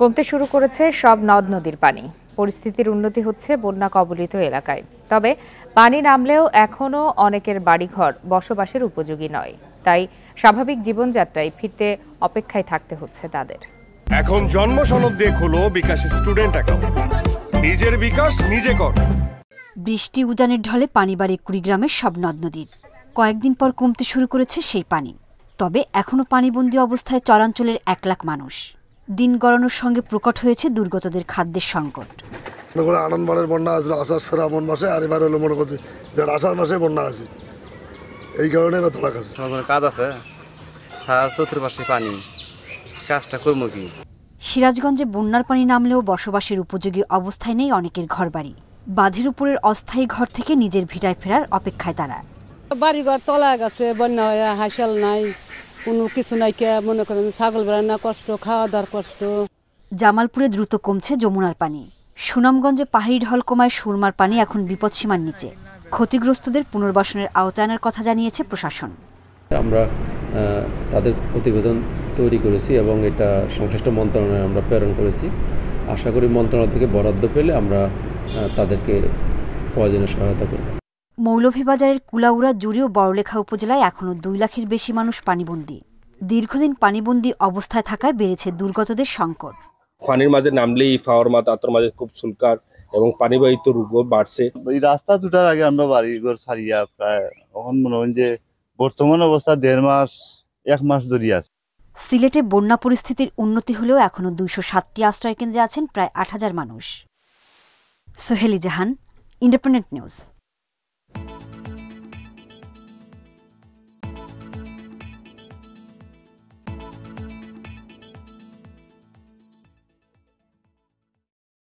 কমতে শুরু করেছে সব নদ নদীর পানি। পরিস্থিতির উন্নতি হচ্ছে বন্যা কবলিত এলাকায়। তবে পানি নামলেও এখনো অনেকের বাড়িঘর বসবাসের উপযোগী নয়। তাই স্বাভাবিক জীবনযাত্রায় ফিরতে অপেক্ষায় থাকতে হচ্ছে তাদের। এখন জন্ম সনদ দিয়ে খোলো বিকাশ স্টুডেন্ট অ্যাকাউন্ট। নিজের বিকাশ নিজে কর। বৃষ্টি উজানের ঢলে পানি বাড়ে কুড়িগ্রামের সব নদ নদীর। কয়েকদিন পর কমতে শুরু করেছে সেই পানি। তবে এখনো পানিবন্দী অবস্থায় চরাঞ্চলের 1 লাখ মানুষ। দিন গড়ানোর সঙ্গে প্রকট হয়েছে দুর্গতদের খাদ্যের সংকট। আনন্দবাড়ের বন্যা আসলে আষাঢ় শ্রাবণ মাসে, আর এবার হলো মনে করছি যে আষাঢ় মাসে বন্যা আছে, এই কারণে এবার তোলা কাছে কাজ আছে, চতুর্পাশে পানি, কাজটা করবো কি। সিরাজগঞ্জে বন্যার পানি নামলেও বসবাসের উপযোগী অবস্থায় নেই অনেকের ঘরবাড়ি। বাঁধের উপরের অস্থায়ী ঘর থেকে নিজের ভিটায় ফেরার অপেক্ষায় তারা। বাড়িঘর তলা গেছে, বন্যা হয়ে হাসিল নাই, কোনো কিছু নাই, কে মনে করেন ছাগল বেড়ানো কষ্ট, খাওয়া দাওয়ার কষ্ট। জামালপুরে দ্রুত কমছে যমুনার পানি। সুনামগঞ্জে পাহাড়ি ঢল কমায় সুরমার পানি এখন বিপদসীমার নিচে। ক্ষতিগ্রস্তদের পুনর্বাসনের আওতায় আনার কথা জানিয়েছে প্রশাসন। আমরা তাদের প্রতিবেদন তৈরি করেছি এবং এটা সংশ্লিষ্ট মন্ত্রণালয়ে আমরা প্রেরণ করেছি। আশা করি মন্ত্রণালয় থেকে বরাদ্দ পেলে আমরা তাদেরকে প্রয়োজনীয় সহায়তা করব। মৌলভীবাজারের কুলাউড়া, জুড়ি ও বড়লেখা উপজেলায় এখনও 2 লাখের বেশি মানুষ পানিবন্দী। দীর্ঘদিন পানিবন্দী অবস্থায় থাকায় বেড়েছে দুর্গতদের সংকট। পানির মাঝে নামলেই ফাওয়ার মাছ আতর মাঝে খুব সুলকার এবং পানিবাহিত রোগও বাড়ছে। এই রাস্তা দুটার আগে আমরা বাড়িঘর ছাড়িয়া প্রায় এখন মনে হয় যে বর্তমান অবস্থা 1.5 মাস 1 মাস ধরে আছে। সিলেটে বন্যা পরিস্থিতির উন্নতি হলেও এখনও 207টি আশ্রয় কেন্দ্রে আছেন প্রায় 8,000 মানুষ। সোহেলি জাহান, ইন্ডিপেন্ডেন্ট নিউজ।